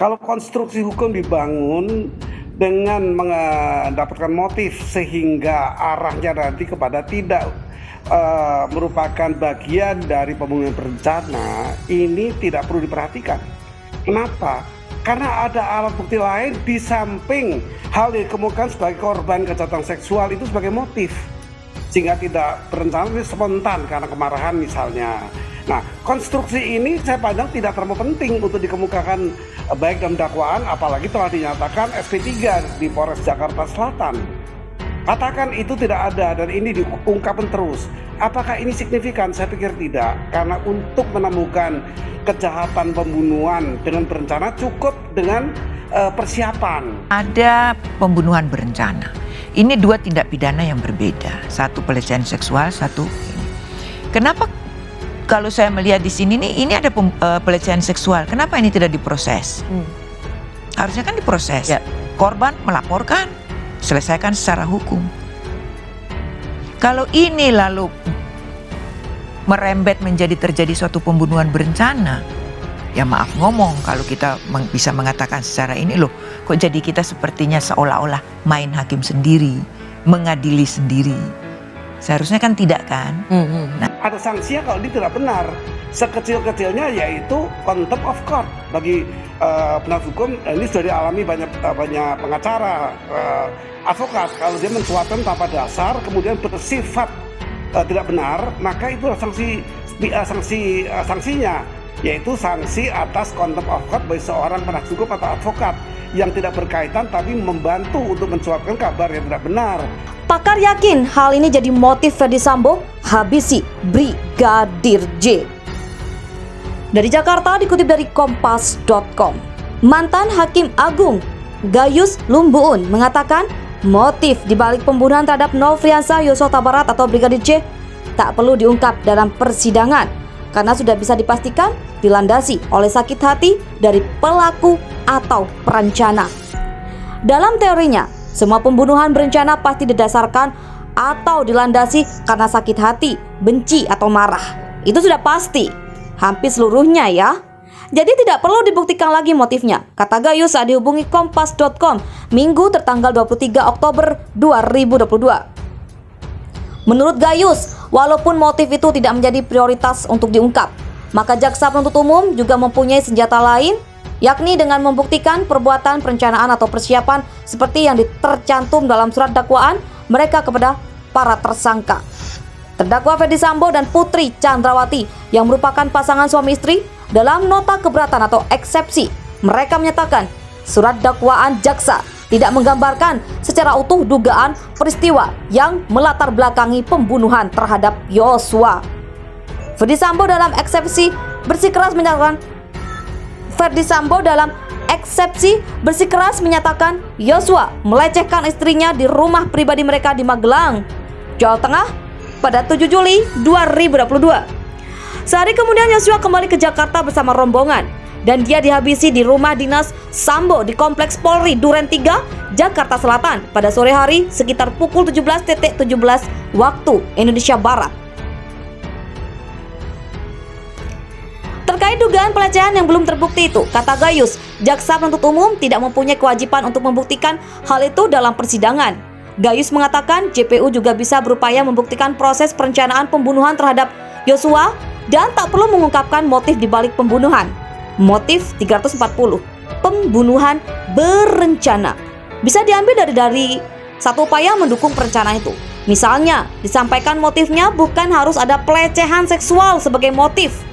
Kalau konstruksi hukum dibangun dengan mendapatkan motif sehingga arahnya nanti kepada tidak merupakan bagian dari pembunuhan berencana, ini tidak perlu diperhatikan. Kenapa? Karena ada alat bukti lain di samping hal yang dikemukakan sebagai korban kejahatan seksual itu sebagai motif, sehingga tidak berencana, spontan karena kemarahan misalnya. Nah, konstruksi ini saya pandang tidak terlalu penting untuk dikemukakan baik dalam dakwaan, apalagi telah dinyatakan SP3 di Polres Jakarta Selatan. Katakan itu tidak ada dan ini diungkapkan terus. Apakah ini signifikan? Saya pikir tidak. Karena untuk menemukan kejahatan pembunuhan dengan berencana cukup dengan persiapan. Ada pembunuhan berencana. Ini dua tindak pidana yang berbeda. Satu pelecehan seksual, satu ini. Kenapa kalau saya melihat di sini nih, ini ada pelecehan seksual. Kenapa ini tidak diproses? Harusnya kan diproses. Ya. Korban melaporkan, selesaikan secara hukum. Kalau ini lalu merembet menjadi terjadi suatu pembunuhan berencana, ya maaf ngomong kalau kita bisa mengatakan secara ini loh, kok jadi kita sepertinya seolah-olah main hakim sendiri, mengadili sendiri. Seharusnya kan tidak kan? Nah, ada sanksinya kalau ini tidak benar. Sekecil-kecilnya yaitu contempt of court. Bagi penasihat hukum, ini sudah dialami banyak pengacara, advokat. Kalau dia mensuapkan tanpa dasar, kemudian bersifat tidak benar, maka itu sanksinya, yaitu sanksi atas contempt of court bagi seorang penasihat hukum atau advokat yang tidak berkaitan tapi membantu untuk mensuapkan kabar yang tidak benar. Pakar yakin hal ini jadi motif Ferdy Sambo habisi Brigadir J. Dari Jakarta dikutip dari kompas.com. Mantan Hakim Agung Gayus Lumbuun mengatakan motif dibalik pembunuhan terhadap Nofriansah Yosua Huta Barat atau Brigadir J tak perlu diungkap dalam persidangan karena sudah bisa dipastikan dilandasi oleh sakit hati dari pelaku atau perencana. Dalam teorinya, semua pembunuhan berencana pasti didasarkan atau dilandasi karena sakit hati, benci atau marah. Itu sudah pasti, hampir seluruhnya ya. Jadi tidak perlu dibuktikan lagi motifnya, kata Gayus saat dihubungi kompas.com Minggu tertanggal 23 Oktober 2022. Menurut Gayus, walaupun motif itu tidak menjadi prioritas untuk diungkap, maka jaksa penuntut umum juga mempunyai senjata lain, yakni dengan membuktikan perbuatan perencanaan atau persiapan seperti yang tercantum dalam surat dakwaan mereka kepada para tersangka. Terdakwa Ferdy Sambo dan Putri Chandrawati yang merupakan pasangan suami istri, dalam nota keberatan atau eksepsi, mereka menyatakan surat dakwaan jaksa tidak menggambarkan secara utuh dugaan peristiwa yang melatar belakangi pembunuhan terhadap Yosua. Ferdy Sambo dalam eksepsi bersikeras menyatakan Yosua melecehkan istrinya di rumah pribadi mereka di Magelang, Jawa Tengah pada 7 Juli 2022. Sehari kemudian Yosua kembali ke Jakarta bersama rombongan dan dia dihabisi di rumah dinas Sambo di Kompleks Polri Duren 3, Jakarta Selatan pada sore hari sekitar pukul 17.17 waktu Indonesia Barat. Terkait dugaan pelecehan yang belum terbukti itu, kata Gayus, jaksa penuntut umum tidak mempunyai kewajiban untuk membuktikan hal itu dalam persidangan. Gayus mengatakan JPU juga bisa berupaya membuktikan proses perencanaan pembunuhan terhadap Yosua dan tak perlu mengungkapkan motif dibalik pembunuhan. Motif 340, pembunuhan berencana, bisa diambil dari satu upaya mendukung perencanaan itu. Misalnya, disampaikan motifnya bukan harus ada pelecehan seksual sebagai motif.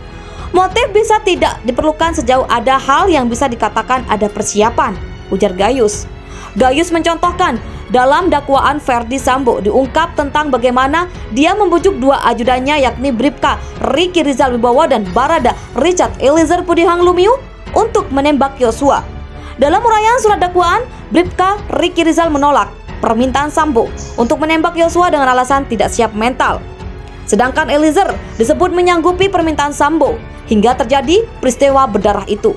Motif bisa tidak diperlukan sejauh ada hal yang bisa dikatakan ada persiapan, ujar Gayus. Gayus mencontohkan dalam dakwaan Ferdy Sambo diungkap tentang bagaimana dia membujuk dua ajudannya yakni Bribka Ricky Rizal Wibowo dan Barada Richard Eliezer Pudihang Lumiu untuk menembak Yosua. Dalam uraian surat dakwaan, Bribka Ricky Rizal menolak permintaan Sambo untuk menembak Yosua dengan alasan tidak siap mental. Sedangkan Eliezer disebut menyanggupi permintaan Sambo hingga terjadi peristiwa berdarah itu.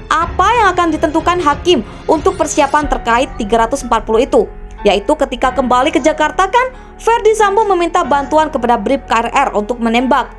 Apa yang akan ditentukan hakim untuk persiapan terkait 340 itu? Yaitu ketika kembali ke Jakarta kan Ferdy Sambo meminta bantuan kepada Bribka RR untuk menembak.